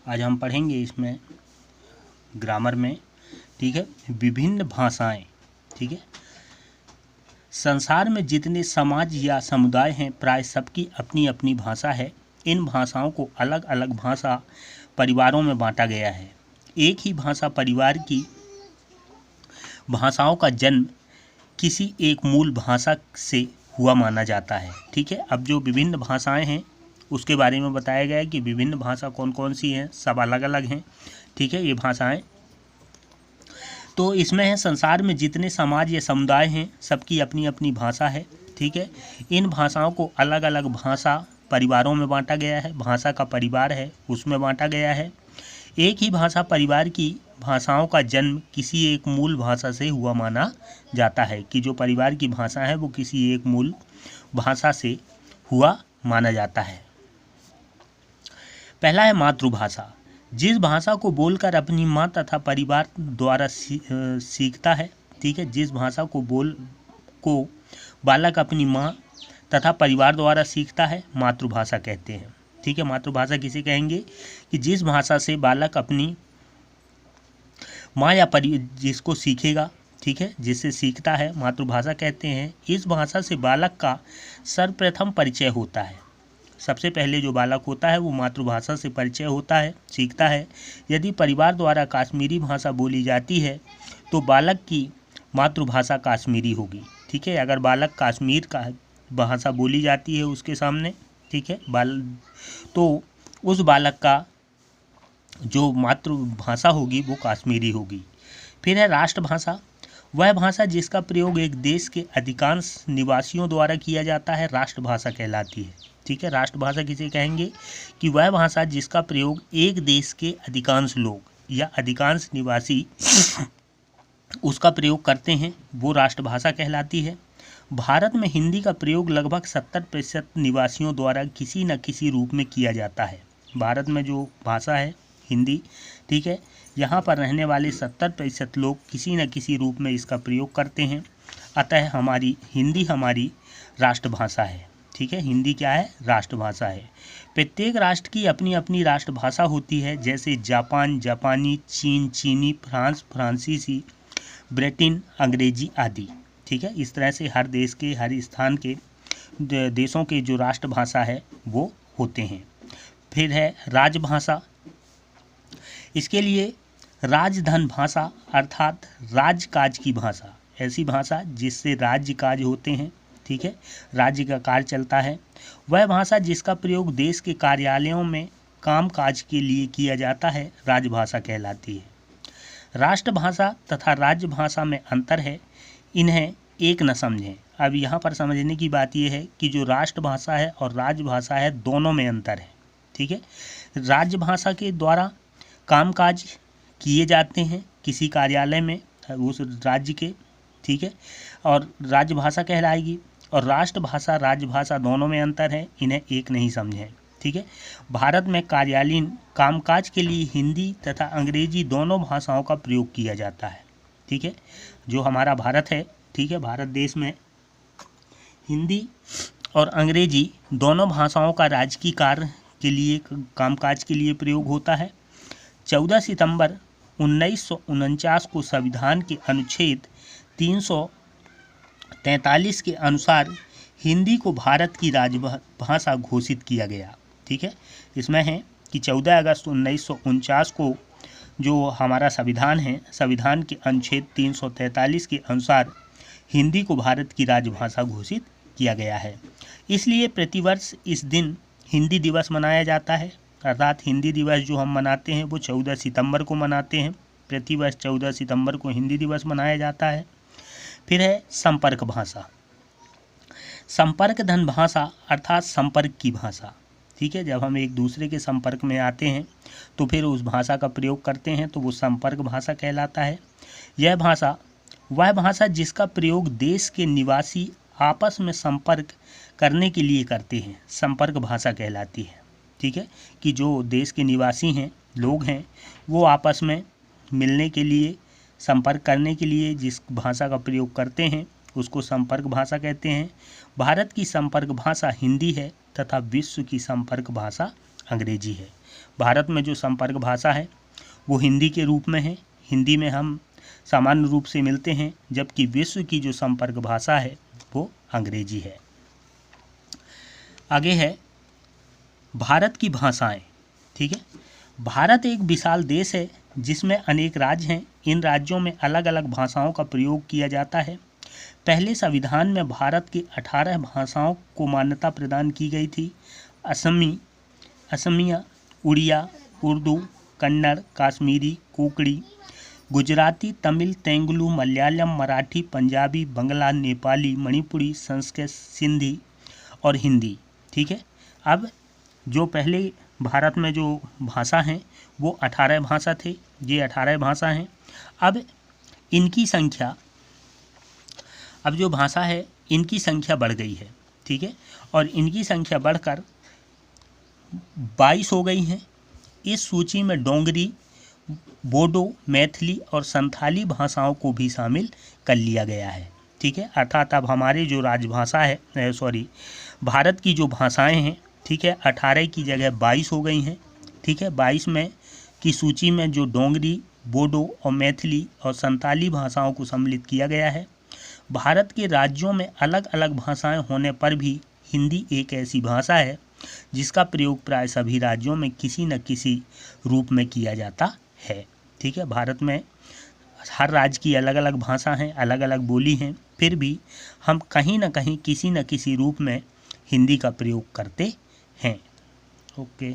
आज हम पढ़ेंगे इसमें ग्रामर में, ठीक है, विभिन्न भाषाएं। ठीक है, संसार में जितने समाज या समुदाय हैं प्राय सबकी अपनी अपनी भाषा है। इन भाषाओं को अलग अलग भाषा परिवारों में बांटा गया है। एक ही भाषा परिवार की भाषाओं का जन्म किसी एक मूल भाषा से हुआ माना जाता है। ठीक है, अब जो विभिन्न भाषाएं हैं उसके बारे में बताया गया है कि विभिन्न भाषा कौन कौन सी हैं, सब अलग अलग हैं। ठीक है, ये भाषाएं तो इसमें है संसार में जितने समाज या समुदाय हैं सबकी अपनी अपनी भाषा है। ठीक है, इन भाषाओं को अलग अलग भाषा परिवारों में बांटा गया है। भाषा का परिवार है उसमें बांटा गया है। एक ही भाषा परिवार की भाषाओं का जन्म किसी एक मूल भाषा से हुआ माना जाता है, कि जो परिवार की भाषा है वो किसी एक मूल भाषा से हुआ माना जाता है। पहला है मातृभाषा। जिस भाषा को बोलकर अपनी माँ तथा परिवार द्वारा सीखता है। ठीक है, जिस भाषा को बालक अपनी माँ तथा परिवार द्वारा सीखता है मातृभाषा कहते हैं। ठीक है, मातृभाषा किसे कहेंगे कि जिस भाषा से बालक अपनी माँ या जिसको सीखेगा, ठीक है, जिससे सीखता है मातृभाषा कहते हैं। इस भाषा से बालक का सर्वप्रथम परिचय होता है। सबसे पहले जो बालक होता है वो मातृभाषा से परिचय होता है, सीखता है। यदि परिवार द्वारा कश्मीरी भाषा बोली जाती है तो बालक की मातृभाषा कश्मीरी होगी। ठीक है, अगर बालक कश्मीर का भाषा बोली जाती है उसके सामने, ठीक है, तो उस बालक का जो मातृभाषा होगी वो कश्मीरी होगी। फिर है राष्ट्रभाषा। वह भाषा जिसका प्रयोग एक देश के अधिकांश निवासियों द्वारा किया जाता है राष्ट्रभाषा कहलाती है। ठीक है, राष्ट्रभाषा किसे कहेंगे कि वह भाषा जिसका प्रयोग एक देश के अधिकांश लोग या अधिकांश निवासी उसका प्रयोग करते हैं वो राष्ट्रभाषा कहलाती है। भारत में हिंदी का प्रयोग लगभग 70% निवासियों द्वारा किसी न किसी रूप में किया जाता है। भारत में जो भाषा है हिंदी, ठीक है, यहाँ पर रहने वाले 70% लोग किसी न किसी रूप में इसका प्रयोग करते हैं। अतः हिंदी हमारी राष्ट्रभाषा है। ठीक है, हिंदी क्या है? राष्ट्रभाषा है। प्रत्येक राष्ट्र की अपनी अपनी राष्ट्रभाषा होती है, जैसे जापान जापानी, चीन चीनी, फ्रांस फ्रांसीसी, ब्रिटेन अंग्रेजी आदि। ठीक है, इस तरह से हर देश के, हर स्थान के देशों के जो राष्ट्रभाषा है वो होते हैं। फिर है राजभाषा। इसके लिए राजधन भाषा अर्थात राजकाज की भाषा, ऐसी भाषा जिससे राज्य काज होते हैं। ठीक है, राज्य का कार्य चलता है। वह भाषा जिसका प्रयोग देश के कार्यालयों में काम काज के लिए किया जाता है राजभाषा कहलाती है। राष्ट्रभाषा तथा राजभाषा में अंतर है, इन्हें एक न समझें। अब यहाँ पर समझने की बात यह है कि जो राष्ट्रभाषा है और राजभाषा है दोनों में अंतर है। ठीक है, राजभाषा के द्वारा कामकाज किए जाते हैं किसी कार्यालय में उस राज्य के, ठीक है, और राजभाषा कहलाएगी। और राष्ट्रभाषा राजभाषा दोनों में अंतर है, इन्हें एक नहीं समझें। ठीक है, भारत में कार्यालयीन कामकाज के लिए हिंदी तथा अंग्रेजी दोनों भाषाओं का प्रयोग किया जाता है। ठीक है, जो हमारा भारत है, ठीक है, भारत देश में हिंदी और अंग्रेजी दोनों भाषाओं का राजकीय कार्य के लिए, कामकाज के लिए प्रयोग होता है। 14 सितंबर 1949 को संविधान के अनुच्छेद 343 के अनुसार हिंदी को भारत की राजभाषा घोषित किया गया। ठीक है, इसमें है कि 14 अगस्त 1949 को जो हमारा संविधान है, संविधान के अनुच्छेद 343 के अनुसार हिंदी को भारत की राजभाषा घोषित किया गया है। इसलिए प्रतिवर्ष इस दिन हिंदी दिवस मनाया जाता है। अर्थात हिंदी दिवस जो हम मनाते हैं वो 14 सितंबर को मनाते हैं। प्रतिवर्ष 14 सितंबर को हिंदी दिवस मनाया जाता है। फिर है संपर्क भाषा। संपर्क धन भाषा अर्थात संपर्क की भाषा। ठीक है, जब हम एक दूसरे के संपर्क में आते हैं तो फिर उस भाषा का प्रयोग करते हैं तो वो संपर्क भाषा कहलाता है। यह भाषा वह भाषा जिसका प्रयोग देश के निवासी आपस में संपर्क करने के लिए करते हैं, संपर्क भाषा कहलाती है। ठीक है, कि जो देश के निवासी हैं, लोग हैं, वो आपस में मिलने के लिए, संपर्क करने के लिए जिस भाषा का प्रयोग करते हैं उसको संपर्क भाषा कहते हैं। भारत की संपर्क भाषा हिंदी है तथा विश्व की संपर्क भाषा अंग्रेजी है। भारत में जो संपर्क भाषा है वो हिंदी के रूप में है, हिंदी में हम सामान्य रूप से मिलते हैं, जबकि विश्व की जो संपर्क भाषा है वो अंग्रेजी है। आगे है भारत की भाषाएं। ठीक है, भारत एक विशाल देश है जिसमें अनेक राज्य हैं। इन राज्यों में अलग अलग भाषाओं का प्रयोग किया जाता है। पहले संविधान में भारत की 18 भाषाओं को मान्यता प्रदान की गई थी। असमिया, उड़िया, उर्दू, कन्नड़, कश्मीरी, कोंकणी, गुजराती, तमिल, तेलुगु, मलयालम, मराठी, पंजाबी, बंगला, नेपाली, मणिपुरी, संस्कृत, सिंधी और हिंदी। ठीक है, अब जो पहले भारत में जो भाषा हैं वो 18 भाषा थे, ये 18 भाषा हैं। अब इनकी संख्या, अब जो भाषा है इनकी संख्या बढ़ गई है। ठीक है, और इनकी संख्या बढ़कर 22 हो गई हैं। इस सूची में डोंगरी, बोडो, मैथिली और संथाली भाषाओं को भी शामिल कर लिया गया है। ठीक है, अर्थात अब हमारे जो राजभाषा है भारत की जो भाषाएं हैं, ठीक है, 18 की जगह 22 हो गई हैं। ठीक है, 22 में की सूची में जो डोंगरी, बोडो और मैथिली और संथाली भाषाओं को सम्मिलित किया गया है। भारत के राज्यों में अलग अलग भाषाएं होने पर भी हिंदी एक ऐसी भाषा है जिसका प्रयोग प्राय सभी राज्यों में किसी न किसी रूप में किया जाता है। ठीक है, भारत में हर राज्य की अलग अलग भाषा हैं, अलग अलग बोली हैं, फिर भी हम कहीं ना कहीं किसी न किसी रूप में हिंदी का प्रयोग करते हैं। ओके।